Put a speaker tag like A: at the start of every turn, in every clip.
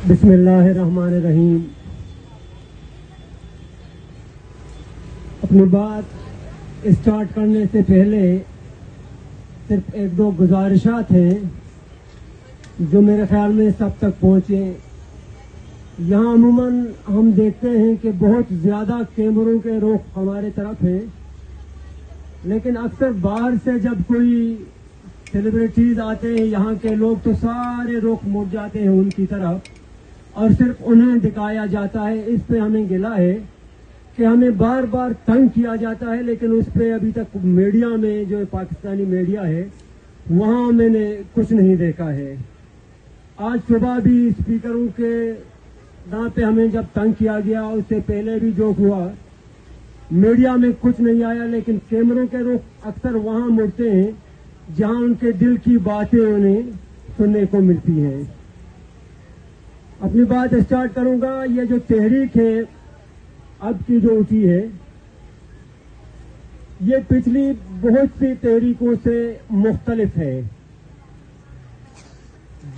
A: بسم اللہ الرحمن الرحیم۔ اپنی بات اسٹارٹ کرنے سے پہلے صرف ایک دو گزارشات ہیں جو میرے خیال میں سب تک پہنچے۔ یہاں عموماً ہم دیکھتے ہیں کہ بہت زیادہ کیمروں کے رخ ہمارے طرف ہیں، لیکن اکثر باہر سے جب کوئی سیلیبریٹیز آتے ہیں یہاں کے لوگ تو سارے رخ مڑ جاتے ہیں ان کی طرف اور صرف انہیں دکھایا جاتا ہے۔ اس پہ ہمیں گلہ ہے کہ ہمیں بار بار تنگ کیا جاتا ہے، لیکن اس پہ ابھی تک میڈیا میں جو پاکستانی میڈیا ہے وہاں میں نے کچھ نہیں دیکھا ہے۔ آج صبح بھی اسپیکروں کے نام پہ ہمیں جب تنگ کیا گیا، اس سے پہلے بھی جو ہوا میڈیا میں کچھ نہیں آیا، لیکن کیمروں کے رخ اکثر وہاں مڑتے ہیں جہاں ان کے دل کی باتیں انہیں سننے کو ملتی ہیں۔ اپنی بات اسٹارٹ کروں گا۔ یہ جو تحریک ہے اب کی جو اٹھی ہے، یہ پچھلی بہت سی تحریکوں سے مختلف ہے۔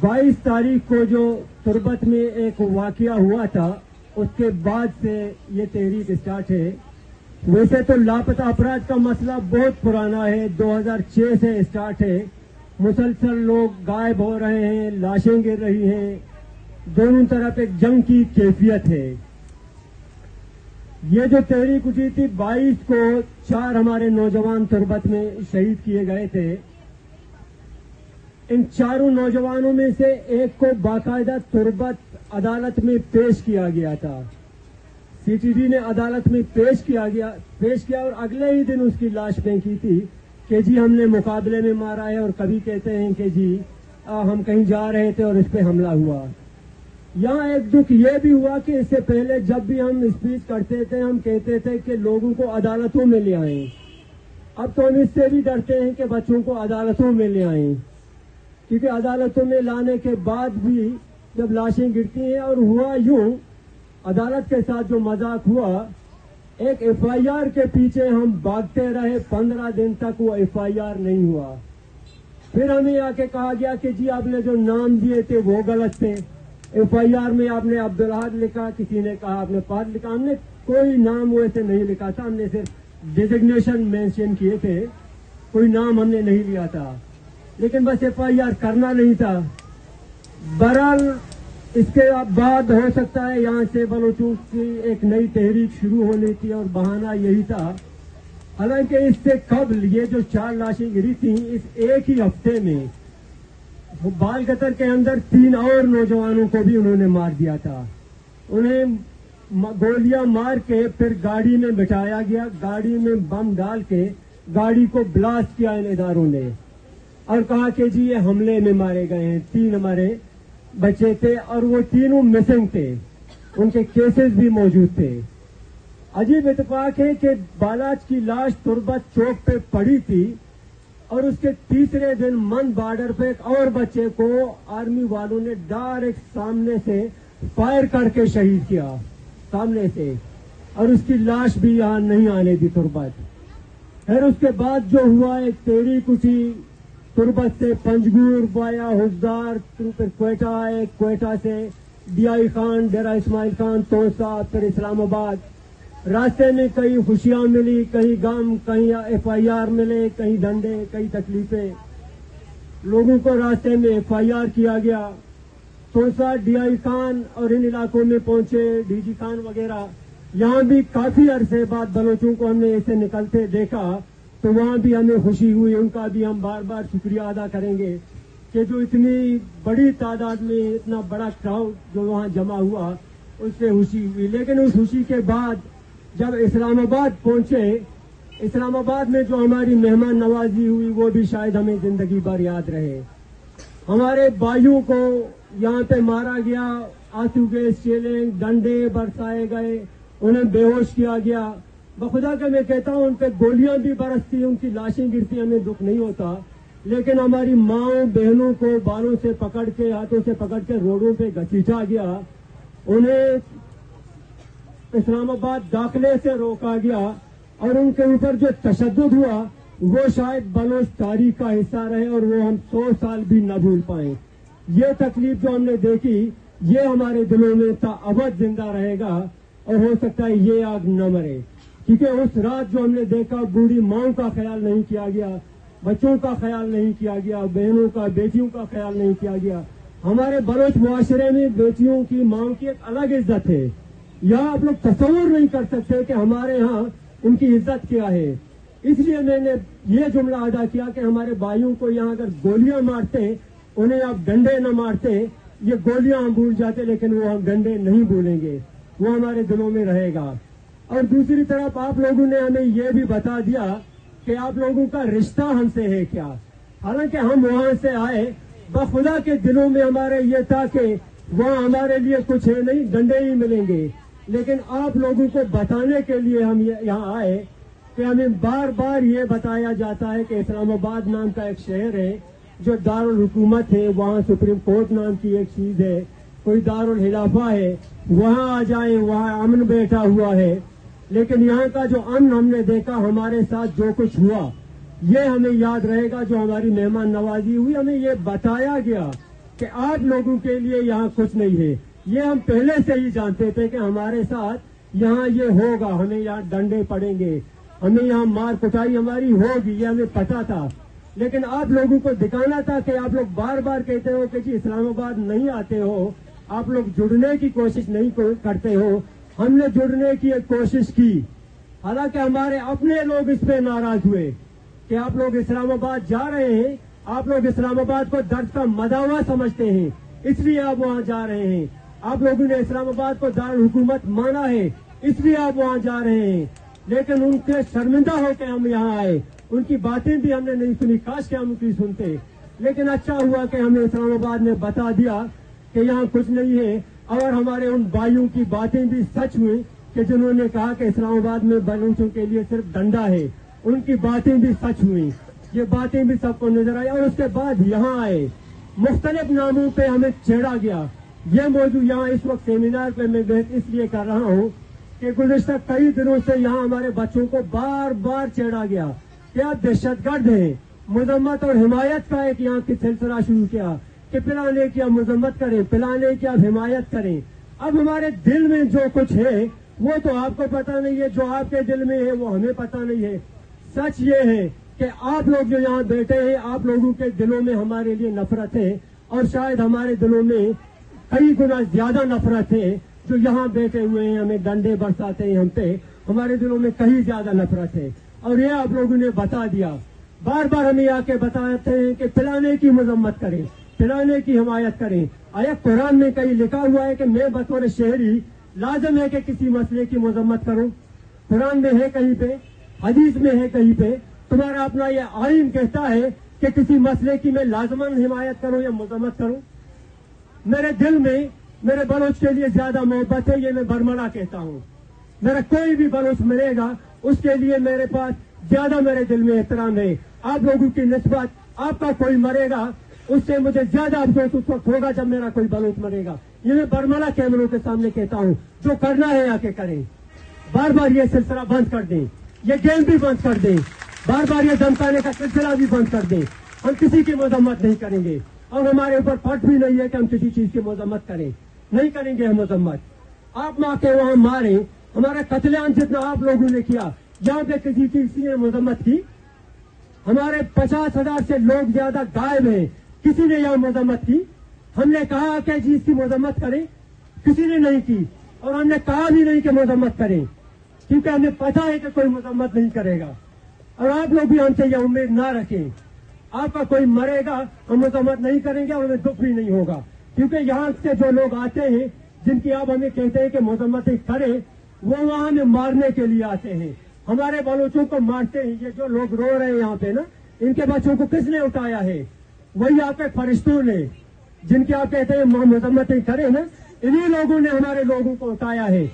A: 22 تاریخ کو جو تربت میں ایک واقعہ ہوا تھا اس کے بعد سے یہ تحریک اسٹارٹ ہے۔ ویسے تو لاپتہ افراد کا مسئلہ بہت پرانا ہے، 2006 سے اسٹارٹ ہے۔ مسلسل لوگ غائب ہو رہے ہیں، لاشیں گر رہی ہیں، دونوں طرف ایک جنگ کی کیفیت ہے۔ یہ جو تحریک اٹھی تھی 22 کو 4 ہمارے نوجوان تربت میں شہید کیے گئے تھے۔ ان چاروں نوجوانوں میں سے ایک کو باقاعدہ تربت عدالت میں پیش کیا گیا تھا۔ سی ٹی ڈی نے عدالت میں پیش کیا اور اگلے ہی دن اس کی لاش پھینکی تھی کہ جی ہم نے مقابلے میں مارا ہے، اور کبھی کہتے ہیں کہ جی ہم کہیں جا رہے تھے اور اس پہ حملہ ہوا۔ یہاں ایک دکھ یہ بھی ہوا کہ اس سے پہلے جب بھی ہم اسپیچ کرتے تھے ہم کہتے تھے کہ لوگوں کو عدالتوں میں لے آئیں۔ اب تو ہم اس سے بھی ڈرتے ہیں کہ بچوں کو عدالتوں میں لے آئیں، کیونکہ عدالتوں میں لانے کے بعد بھی جب لاشیں گرتی ہیں، اور ہوا یوں عدالت کے ساتھ جو مذاق ہوا، ایک ایف آئی آر کے پیچھے ہم بھاگتے رہے، 15 دن تک وہ ایف آئی آر نہیں ہوا۔ پھر ہمیں آ کے کہا گیا کہ جی آپ نے جو نام دیے تھے وہ غلط تھے، ایف آئی آر میں آپ نے عبدالحاد لکھا، کسی نے کہا آپ نے پاد لکھا۔ ہم نے کوئی نام ویسے نہیں لکھا تھا، ہم نے صرف ڈیزگنیشن مینشن کیے تھے، کوئی نام ہم نے نہیں لیا تھا، لیکن بس ایف آئی آر کرنا نہیں تھا۔ بہرحال اس کے بعد ہو سکتا ہے یہاں سے بلوچوں کی ایک نئی تحریک شروع ہونی تھی اور بہانہ یہی تھا۔ حالانکہ اس سے قبل یہ جو 4 لاشیں گری تھیں اس ایک ہی ہفتے میں بال قطر کے اندر 3 اور نوجوانوں کو بھی انہوں نے مار دیا تھا۔ انہیں گولیاں مار کے پھر گاڑی میں بٹھایا گیا، گاڑی میں بم ڈال کے گاڑی کو بلاسٹ کیا ان اداروں نے، اور کہا کہ جی یہ حملے میں مارے گئے ہیں۔ 3 ہمارے بچے تھے اور وہ تینوں مسنگ تھے، ان کے کیسز بھی موجود تھے۔ عجیب اتفاق ہے کہ بالاچ کی لاش تربت چوک پہ پڑی تھی، اور اس کے تیسرے دن من بارڈر پہ ایک اور بچے کو آرمی والوں نے ڈائریکٹ سامنے سے فائر کر کے شہید کیا، سامنے سے، اور اس کی لاش بھی یہاں نہیں آنے دی تربت۔ پھر اس کے بعد جو ہوا ایک تحریک اٹھی تربت سے پنجگور وایا حفدار، پھر کوئٹہ آئے، کوئٹہ سے ڈی آئی خان، ڈیرہ اسماعیل خان، توسا، پھر اسلام آباد۔ راستے میں کئی خوشیاں ملی، کہیں غم، کہیں ایف آئی آر ملے، کہیں ڈنڈے، کئی تکلیفیں۔ لوگوں کو راستے میں ایف آئی آر کیا گیا۔ توسا، ڈی آئی خان اور ان علاقوں میں پہنچے، ڈی جی خان وغیرہ، یہاں بھی کافی عرصے بعد بلوچوں کو ہم نے ایسے نکلتے دیکھا تو وہاں بھی ہمیں خوشی ہوئی۔ ان کا بھی ہم بار بار شکریہ ادا کریں گے کہ جو اتنی بڑی تعداد میں اتنا بڑا کراؤڈ جو وہاں جمع ہوا اس سے خوشی ہوئی۔ لیکن اس خوشی کے بعد جب اسلام آباد پہنچے، اسلام آباد میں جو ہماری مہمان نوازی ہوئی وہ بھی شاید ہمیں زندگی بھر یاد رہے۔ ہمارے بھائیوں کو یہاں پہ مارا گیا، آنسو گیس چیلنج، ڈنڈے برسائے گئے، انہیں بے ہوش کیا گیا۔ بخدا کہ میں کہتا ہوں ان پہ گولیاں بھی برستی، ان کی لاشیں گرتی، ہمیں دکھ نہیں ہوتا، لیکن ہماری ماؤں بہنوں کو بالوں سے پکڑ کے، ہاتھوں سے پکڑ کے روڈوں پہ گھسیٹا گیا، انہیں اسلام آباد داخلے سے روکا گیا، اور ان کے اوپر جو تشدد ہوا وہ شاید بلوچ تاریخ کا حصہ رہے اور وہ ہم 100 سال بھی نہ بھول پائیں۔ یہ تکلیف جو ہم نے دیکھی یہ ہمارے دلوں میں ابد زندہ رہے گا اور ہو سکتا ہے یہ آگ نہ مرے. کیونکہ اس رات جو ہم نے دیکھا بوڑھی ماؤں کا خیال نہیں کیا گیا, بچوں کا خیال نہیں کیا گیا, بہنوں کا بیٹیوں کا خیال نہیں کیا گیا. ہمارے بلوچ معاشرے میں بیٹیوں کی ماؤں کی ایک الگ عزت ہے. یہاں آپ لوگ تصور نہیں کر سکتے کہ ہمارے ہاں ان کی عزت کیا ہے. اس لیے میں نے یہ جملہ ادا کیا کہ ہمارے بھائیوں کو یہاں اگر گولیاں مارتے انہیں آپ ڈنڈے نہ مارتے. یہ گولیاں ہم بھول جاتے لیکن وہ ہم ڈنڈے نہیں بھولیں گے, وہ ہمارے دلوں میں رہے گا. اور دوسری طرف آپ لوگوں نے ہمیں یہ بھی بتا دیا کہ آپ لوگوں کا رشتہ ہم سے ہے کیا. حالانکہ ہم وہاں سے آئے, بخدا کے دلوں میں ہمارے یہ تھا کہ وہاں ہمارے لیے کچھ ہے نہیں, ڈنڈے ہی ملیں گے. لیکن آپ لوگوں کو بتانے کے لیے ہم یہاں آئے کہ ہمیں بار بار یہ بتایا جاتا ہے کہ اسلام آباد نام کا ایک شہر ہے جو دارالحکومت ہے, وہاں سپریم کورٹ نام کی ایک چیز ہے, کوئی دارالخلافہ ہے, وہاں آ جائیں, وہاں امن بیٹھا ہوا ہے. لیکن یہاں کا جو امن ہم نے دیکھا, ہمارے ساتھ جو کچھ ہوا یہ ہمیں یاد رہے گا. جو ہماری مہمان نوازی ہوئی, ہمیں یہ بتایا گیا کہ آپ لوگوں کے لیے یہاں کچھ نہیں ہے. یہ ہم پہلے سے ہی جانتے تھے کہ ہمارے ساتھ یہاں یہ ہوگا, ہمیں یہاں ڈنڈے پڑیں گے, ہمیں یہاں مار کٹائی ہماری ہوگی, یہ ہمیں پتا تھا. لیکن آپ لوگوں کو دکھانا تھا کہ آپ لوگ بار بار کہتے ہو کہ جی اسلام آباد نہیں آتے ہو, آپ لوگ جڑنے کی کوشش نہیں کرتے ہو. ہم نے جڑنے کی ایک کوشش کی, حالانکہ ہمارے اپنے لوگ اس پہ ناراض ہوئے کہ آپ لوگ اسلام آباد جا رہے ہیں, آپ لوگ اسلام آباد کو درد کا مداوا سمجھتے ہیں, اس لیے آپ وہاں جا رہے ہیں. آپ لوگوں نے اسلام آباد کو دارالحکومت مانا ہے, اس لیے آپ وہاں جا رہے ہیں. لیکن ان کے شرمندہ ہو کے ہم یہاں آئے, ان کی باتیں بھی ہم نے نہیں سنی, کاش کہ ہم ان کی سنتے. لیکن اچھا ہوا کہ ہمیں اسلام آباد نے بتا دیا کہ یہاں کچھ نہیں ہے. اور ہمارے ان بھائیوں کی باتیں بھی سچ ہوئی کہ جنہوں نے کہا کہ اسلام آباد میں بلوچوں کے لیے صرف ڈنڈا ہے, ان کی باتیں بھی سچ ہوئی. یہ باتیں بھی سب کو نظر آئی. اور اس کے بعد یہاں آئے, مختلف ناموں پہ ہمیں چھیڑا گیا. یہ موضوع یہاں اس وقت سیمینار پہ میں اس لیے کر رہا ہوں کہ گزشتہ کئی دنوں سے یہاں ہمارے بچوں کو بار بار چھیڑا گیا کہ آپ دہشت گرد ہیں. مذمت اور حمایت کا ایک یہاں کی سلسلہ شروع کیا کہ پلانے کی آپ مذمت کریں, پلانے کی آپ حمایت کریں. اب ہمارے دل میں جو کچھ ہے وہ تو آپ کو پتا نہیں ہے, جو آپ کے دل میں ہے وہ ہمیں پتا نہیں ہے. سچ یہ ہے کہ آپ لوگ جو یہاں بیٹھے ہیں, آپ لوگوں کے دلوں میں ہمارے لیے نفرت ہے, اور شاید ہمارے دلوں میں کئی گنا زیادہ نفرت ہے. جو یہاں بیٹھے ہوئے ہیں ہمیں ڈنڈے برساتے ہیں ہم پہ, ہمارے دلوں میں کہیں زیادہ نفرت ہے. اور یہ آپ لوگوں نے بتا دیا, بار بار ہمیں آ کے بتاتے ہیں کہ پلانے کی مذمت کریں, پلانے کی حمایت کریں. آیا قرآن میں کہیں لکھا ہوا ہے کہ میں بطور شہری لازم ہے کہ کسی مسئلے کی مذمت کروں؟ قرآن میں ہے کہیں پہ, حدیث میں ہے کہیں پہ. تمہارا اپنا یہ آئین کہتا ہے کہ کسی مسئلے کی میں لازماً حمایت کروں یا مذمت کروں؟ میرے دل میں میرے بلوچ کے لیے زیادہ محبت ہے, یہ میں برملا کہتا ہوں. میرا کوئی بھی بلوچ مرے گا اس کے لیے میرے پاس زیادہ میرے دل میں احترام ہے. آپ لوگوں کی نسبت آپ کا کوئی مرے گا اس سے مجھے زیادہ افسوس اس وقت ہوگا جب میرا کوئی بلوچ مرے گا. یہ میں برملا کیمروں کے سامنے کہتا ہوں. جو کرنا ہے آ کے کریں. بار بار یہ سلسلہ بند کر دیں, یہ گیم بھی بند کر دیں, بار بار یہ دھمکانے کا سلسلہ بھی بند کر دیں. ہم کسی کی مذمت نہیں کریں گے, اور ہمارے اوپر فرض بھی نہیں ہے کہ ہم کسی چیز کی مذمت کریں. نہیں کریں گے ہم مذمت. آپ ماں کے وہاں ماریں, ہمارا قتل عام جتنا آپ لوگوں نے کیا, یہاں پہ کسی چیز نے مذمت کی؟ ہمارے 50,000 سے لوگ زیادہ غائب ہیں, کسی نے یہاں مذمت کی؟ ہم نے کہا کہ جی اس کی مذمت کریں, کسی نے نہیں کی. اور ہم نے کہا بھی نہیں کہ مذمت کریں, کیونکہ ہمیں پتا ہے کہ کوئی مذمت نہیں کرے گا. اور آپ لوگ بھی ہم سے یہ امید نہ رکھیں. آپ کا کوئی مرے گا ہم مذمت نہیں کریں گے, اور ہمیں دکھ بھی نہیں ہوگا. کیونکہ یہاں سے جو لوگ آتے ہیں جن کی آپ ہمیں کہتے ہیں کہ مذمتیں کریں, وہ وہاں ہمیں مارنے کے لیے آتے ہیں, ہمارے بلوچوں کو مارتے ہیں. یہ جو لوگ رو رہے ہیں یہاں پہ نا, ان کے بچوں کو کس نے اٹھایا ہے؟ وہی آپ کے فرشتوں نے, جن کی آپ کہتے ہیں مذمتیں کریں نا, انہی لوگوں نے ہمارے لوگوں کو اٹھایا ہے.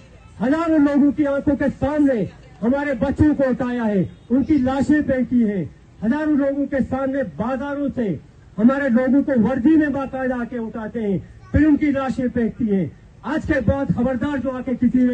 A: ہزاروں لوگوں کی آنکھوں کے سامنے ہمارے بچوں کو اٹھایا ہے, ان کی لاشیں پھینکی ہیں. ہزاروں لوگوں کے سامنے بازاروں سے ہمارے لوگوں کو وردی میں باقاعدہ آ کے اٹھاتے ہیں, پھر ان کی لاشیں پھینکتی ہیں. آج کے بعد خبردار جو آ کے کسی نے